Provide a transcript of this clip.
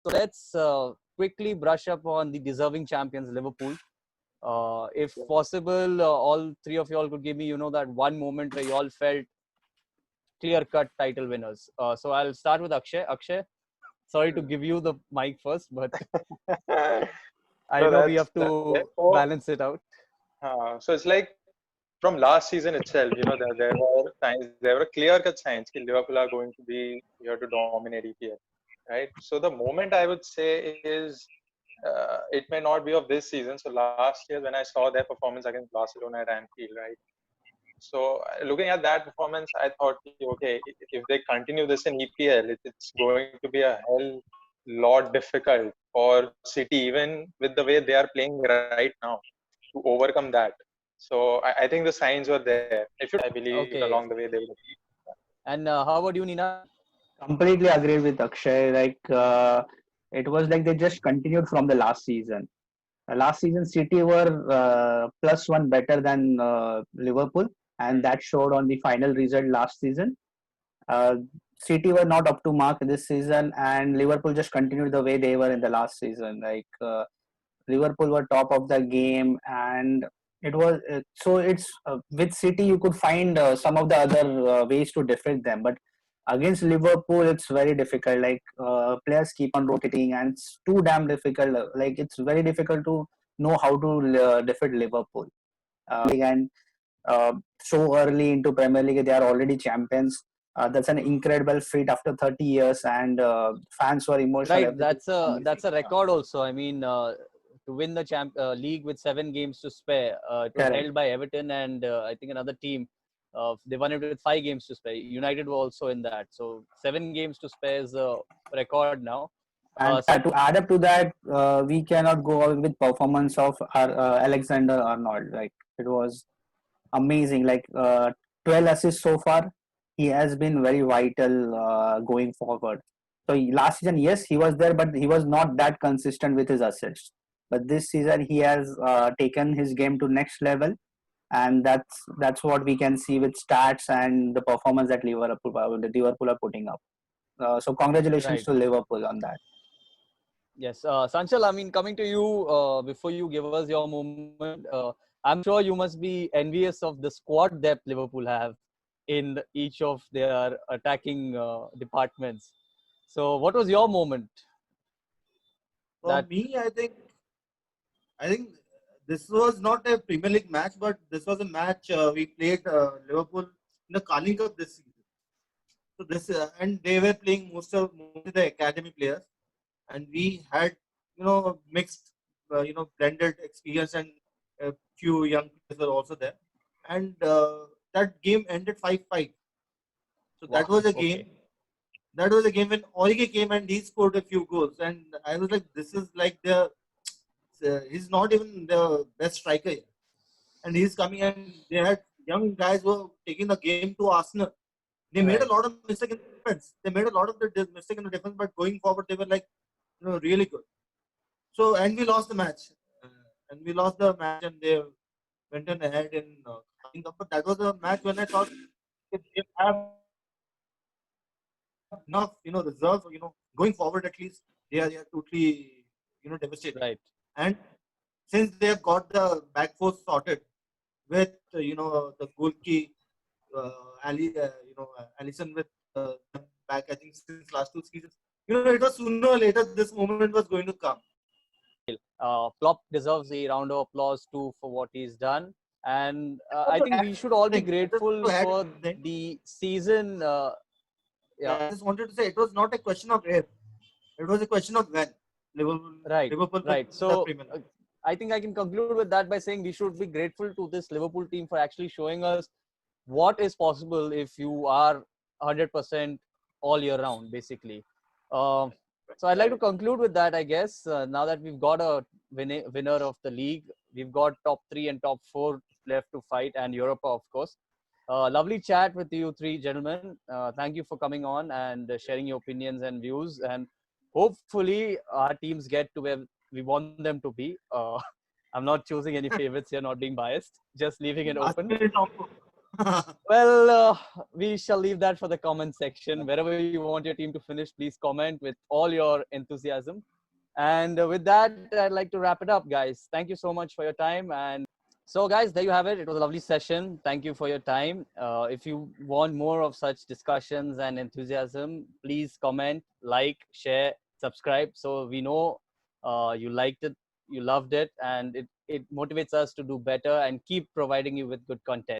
So let's quickly brush up on the deserving champions, Liverpool. If possible, all three of you all could give me, that one moment where you all felt clear-cut title winners. So I'll start with Akshay. Akshay, sorry to give you the mic first, but I No, know we that's have to therefore. balance it out. So it's like from last season itself, there were signs, there were clear-cut signs that Liverpool are going to be here to dominate EPL, right? So the moment I would say is, it may not be of this season. So last year when I saw their performance against Barcelona at Anfield, right? So looking at that performance, I thought, okay, if they continue this in EPL, it's going to be a hell lot difficult for City, even with the way they are playing right now, to overcome that. So I think the signs were there. It should happen, I believe, Okay. along the way they will. And how about you, Nina? Completely agreed with Akshay. It was like they just continued from the last season. Last season, City were +1 better than Liverpool, and that showed on the final result last season. Uh, City were not up to mark this season, and Liverpool just continued the way they were in the last season. Liverpool were top of the game, and it was so. It's with City you could find some of the other ways to defeat them, but against Liverpool it's very difficult. Players keep on rotating, and it's too damn difficult. It's very difficult to know how to defeat Liverpool. And so early into Premier League, they are already champions. That's an incredible feat after 30 years, and fans were emotional. Right, Everything was that's amazing. a record also. I mean, to win the league with 7 games to spare, it was Correct. held by Everton and I think another team. They won it with 5 games to spare. United were also in that. So 7 games to spare is a record now. And So to add up to that, we cannot go out with performance of our, Alexander Arnold. It was amazing. 12 assists so far. He has been very vital going forward. So last season, yes, he was there, but he was not that consistent with his assists. But this season, he has taken his game to next level, and that's what we can see with stats and the performance that Liverpool are putting up. So congratulations right. to Liverpool on that. Yes, Sanchal, I mean, coming to you, before you give us your moment, I'm sure you must be envious of the squad depth Liverpool have in each of their attacking departments. So, what was your moment? For That me, I think this was not a Premier League match, but this was a match we played Liverpool in the Carling Cup this season. So and they were playing mostly the academy players, and we had mixed blended experience, and a few young players were also there, and that game ended 5-5. So wow, okay, that was a game when Origi came and he scored a few goals, and I was like, this is like he's not even the best striker yet. And he's coming, and they had young guys who were taking the game to Arsenal. They made a right, lot of mistake in the defense. They made a lot of the mistake in the defense, but going forward, they were like, really good. So, and we lost the match. And they went on ahead in Carling Cup. But that was a match when I thought if they have enough, reserves, going forward at least, they are totally, devastating. right, And since they have got the back four sorted with, the goalkeeper, Allison with back, I think since last 2 seasons, it was sooner or later this moment was going to come. Klopp deserves a round of applause too for what he's done. And I Also think we should all be just grateful to add for something, the season. Yeah, I just wanted to say it was not a question of if, it was a question of when Liverpool, right, Liverpool will right. win the So Premier League. I think I can conclude with that by saying we should be grateful to this Liverpool team for actually showing us what is possible if you are 100% all year round, basically. Uh, so I'd like to conclude with that, I guess. Now that we've got a winner of the league, we've got top 3 and top 4 left to fight, and Europa, of course. Lovely chat with you three gentlemen. Thank you for coming on and sharing your opinions and views. And hopefully our teams get to where we want them to be. I'm not choosing any favorites here, not being biased, just leaving it open. Arsenal is top four. Well, we shall leave that for the comment section. Wherever you want your team to finish, please comment with all your enthusiasm. And with that, I'd like to wrap it up, guys. Thank you so much for your time. And so, guys, there you have it. It was a lovely session. Thank you for your time. If you want more of such discussions and enthusiasm, please comment, like, share, subscribe, so we know you liked it, you loved it, and it motivates us to do better and keep providing you with good content.